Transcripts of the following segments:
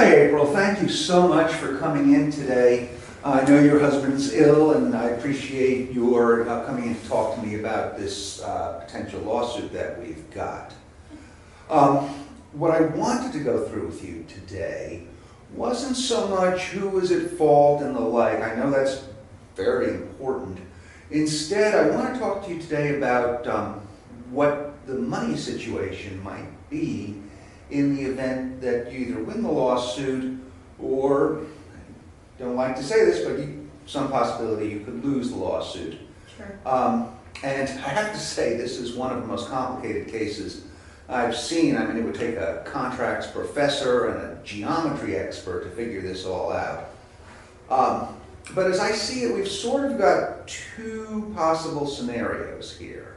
Hi, April. Thank you so much for coming in today. I know your husband's ill, and I appreciate your coming in to talk to me about this potential lawsuit that we've got. What I wanted to go through with you today wasn't so much who was at fault and the like. I know that's very important. Instead, I want to talk to you today about what the money situation might be in the event that you either win the lawsuit or, I don't like to say this, but some possibility you could lose the lawsuit. Sure. And I have to say, this is one of the most complicated cases I've seen. I mean, it would take a contracts professor and a geometry expert to figure this all out. But as I see it, we've sort of got two possible scenarios here.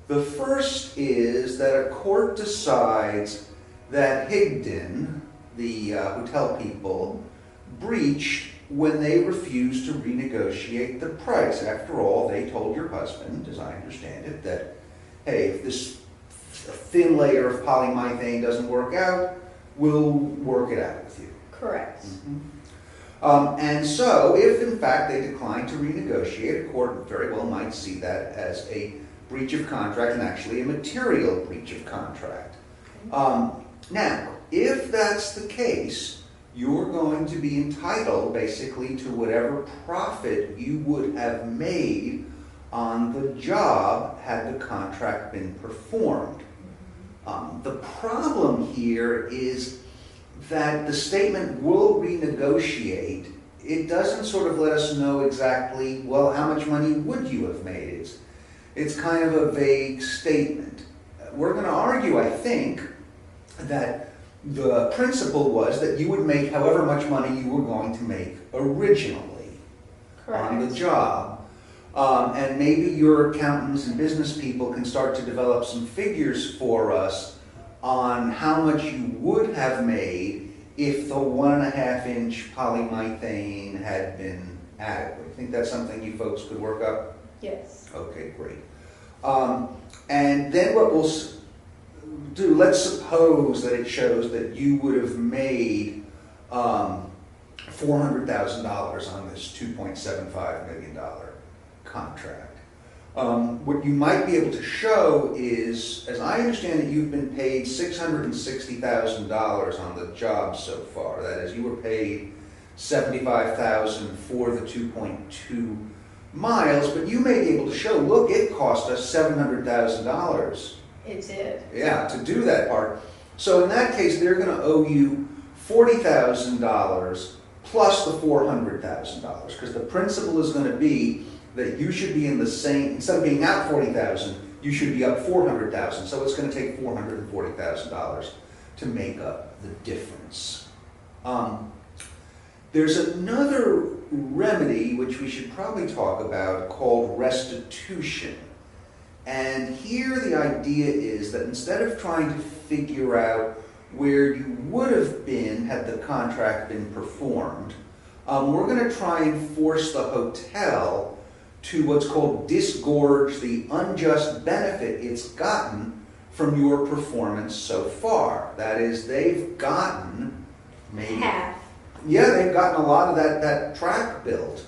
The first is that a court decides that Higdon, the hotel people, breached when they refused to renegotiate the price. After all, they told your husband, as I understand it, that, hey, if this thin layer of polymethane doesn't work out, we'll work it out with you. Correct. Mm-hmm. And so, if in fact they decline to renegotiate, a court very well might see that as a breach of contract and actually a material breach of contract. Now, if that's the case, you're going to be entitled basically to whatever profit you would have made on the job had the contract been performed. The problem here is that the statement will renegotiate, it doesn't sort of let us know exactly, well, how much money would you have made? It's kind of a vague statement. We're going to argue, I think, that the principle was that you would make however much money you were going to make originally. Correct. On the job. And maybe your accountants and business people can start to develop some figures for us on how much you would have made if the 1.5-inch polymethane had been adequate. I think that's something you folks could work up? Yes. Okay, great. And then what we'll do, let's suppose that it shows that you would have made $400,000 on this $2.75 million contract. What you might be able to show is, as I understand it, you've been paid $660,000 on the job so far. That is, you were paid $75,000 for the 2.2 miles, but you may be able to show, look, it cost us $700,000. It did. Yeah, to do that part. So in that case, they're going to owe you $40,000 plus the $400,000, because the principle is going to be that you should be in the same, instead of being out $40,000, you should be up $400,000. So it's going to take $440,000 to make up the difference. There's another remedy which we should probably talk about called restitution. And here the idea is that instead of trying to figure out where you would have been had the contract been performed, we're going to try and force the hotel to what's called disgorge the unjust benefit it's gotten from your performance so far. That is, they've gotten maybe half. Yeah, they've gotten a lot of that track built,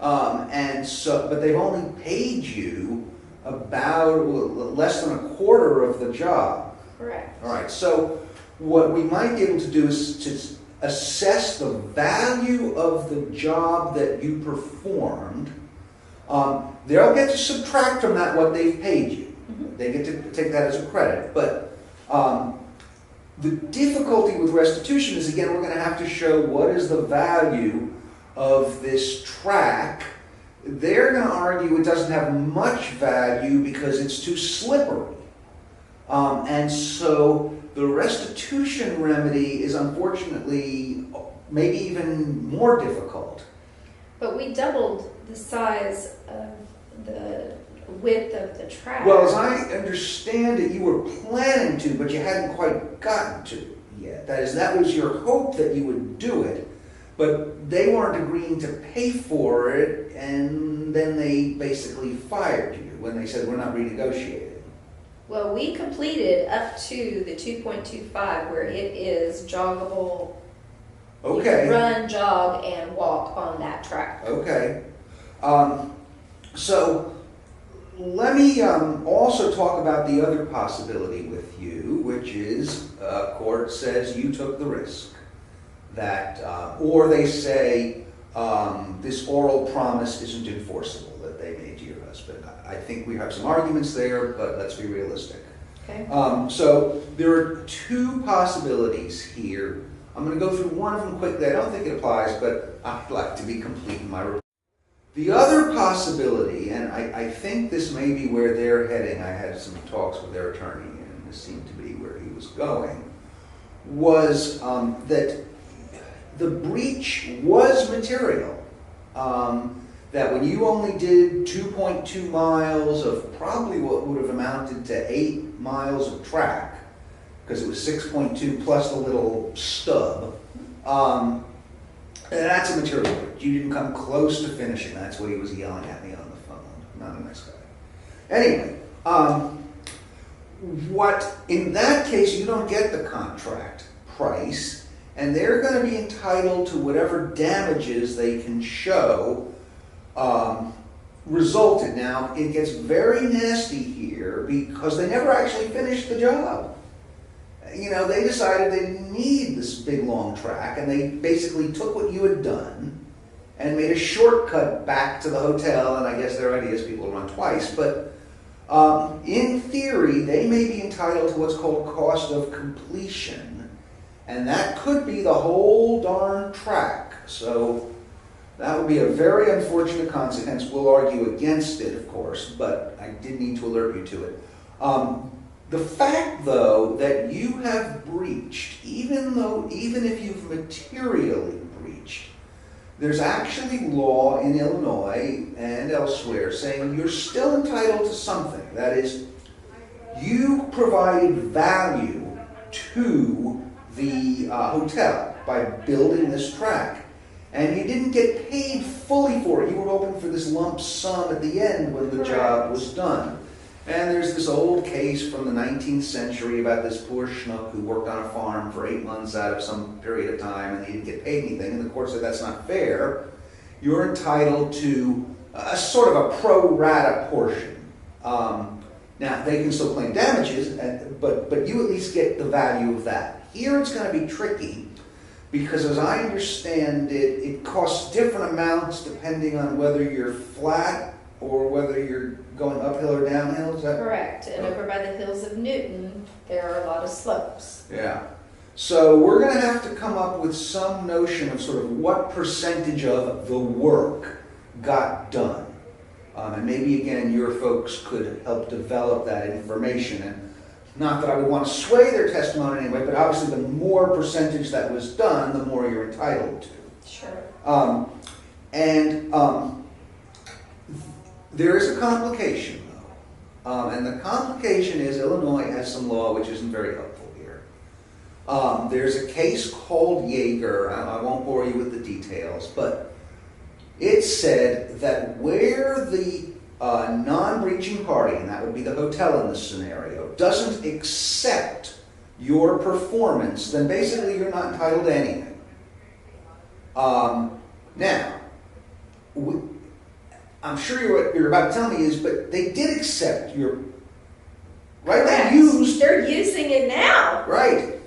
and so, but they've only paid you about less than a quarter of the job. Correct. All right. So what we might be able to do is to assess the value of the job that you performed. They'll get to subtract from that what they've paid you. Mm-hmm. They get to take that as a credit. But the difficulty with restitution is, again, we're going to have to show what is the value of this track. They're going to argue it doesn't have much value because it's too slippery. And so the restitution remedy is unfortunately maybe even more difficult. But we doubled the size of the width of the track. Well, as I understand it, you were planning to, but you hadn't quite gotten to yet. That is, that was your hope that you would do it, but they weren't agreeing to pay for it, and then they basically fired you when they said, we're not renegotiating. Well, we completed up to the 2.25 where it is joggable Okay. You can run, jog, and walk on that track. Okay. So let me also talk about the other possibility with you, which is court says you took the risk. That, or they say this oral promise isn't enforceable that they made to your husband. I think we have some arguments there, but let's be realistic. Okay. So there are two possibilities here. I'm going to go through one of them quickly. I don't think it applies, but I'd like to be complete in my report. The other possibility, and I think this may be where they're heading, I had some talks with their attorney, and this seemed to be where he was going, was that the breach was material. That when you only did 2.2 miles of probably what would have amounted to 8 miles of track, because it was 6.2 plus the little stub, and that's a material breach. You didn't come close to finishing. That's what he was yelling at me on the phone. Not a nice guy. Anyway, what in that case you don't get the contract price, and they're going to be entitled to whatever damages they can show resulted. Now, it gets very nasty here because they never actually finished the job. You know, they decided they didn't need this big long track, and they basically took what you had done and made a shortcut back to the hotel, and I guess their idea is people run twice, but in theory, they may be entitled to what's called cost of completion, and that could be the whole darn track. So that would be a very unfortunate consequence. We'll argue against it, of course, but I did need to alert you to it. The fact, though, that you have breached, even if you've materially breached, there's actually law in Illinois and elsewhere saying you're still entitled to something. That is, you provided value to the hotel by building this track, and you didn't get paid fully for it. You were hoping for this lump sum at the end when the job was done. And there's this old case from the 19th century about this poor schnook who worked on a farm for 8 months out of some period of time, and he didn't get paid anything. And the court said that's not fair. You're entitled to a sort of a pro rata portion. Now, they can still claim damages, but you at least get the value of that. Here it's going to be tricky because, as I understand it, it costs different amounts depending on whether you're flat or whether you're going uphill or downhill. Is that correct? And over by the hills of Newton, there are a lot of slopes. Yeah. So we're going to have to come up with some notion of sort of what percentage of the work got done. And maybe, again, your folks could help develop that information. And not that I would want to sway their testimony anyway, but obviously the more percentage that was done, the more you're entitled to. Sure. There is a complication, though. And the complication is Illinois has some law which isn't very helpful here. There's a case called Yeager. I won't bore you with the details, but it said that where the non-breaching party, and that would be the hotel in this scenario, doesn't accept your performance, then basically you're not entitled to anything. Now, I'm sure what you're about to tell me is, but they did accept your, right? Correct. They're using it now. Right.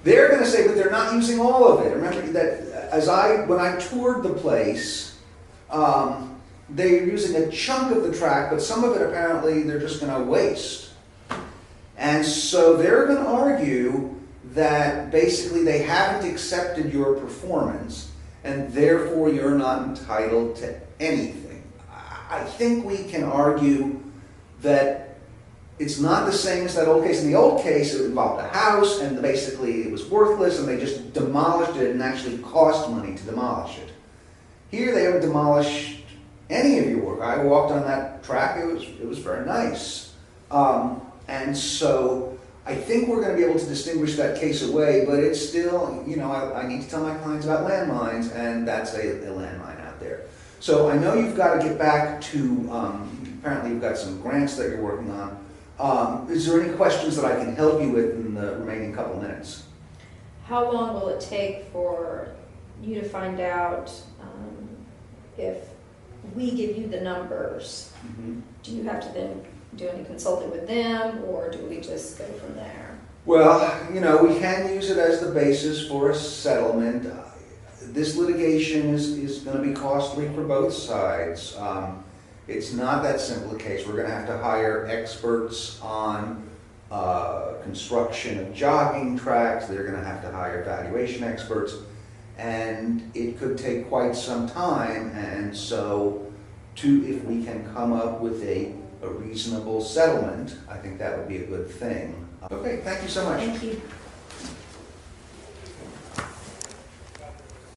They're going to say, but they're not using all of it. Remember that when I toured the place, they're using a chunk of the track, but some of it apparently they're just going to waste. And so they're going to argue that basically they haven't accepted your performance, and therefore you're not entitled to anything. I think we can argue that it's not the same as that old case. In the old case, it involved a house, and basically it was worthless, and they just demolished it and actually cost money to demolish it. Here they haven't demolished any of your work. I walked on that track. It was very nice. And so I think we're going to be able to distinguish that case away, but it's still, I need to tell my clients about landmines, and that's a landmine out there. So I know you've got to get back to, apparently you've got some grants that you're working on. Is there any questions that I can help you with in the remaining couple minutes? how long will it take for you to find out if we give you the numbers? Mhm. Do you have to then do any consulting with them, or do we just go from there? Well, we can use it as the basis for a settlement. This litigation is going to be costly for both sides. It's not that simple a case. We're going to have to hire experts on construction of jogging tracks. They're going to have to hire valuation experts. And it could take quite some time. And so, if we can come up with a reasonable settlement, I think that would be a good thing. Okay, thank you so much. Thank you.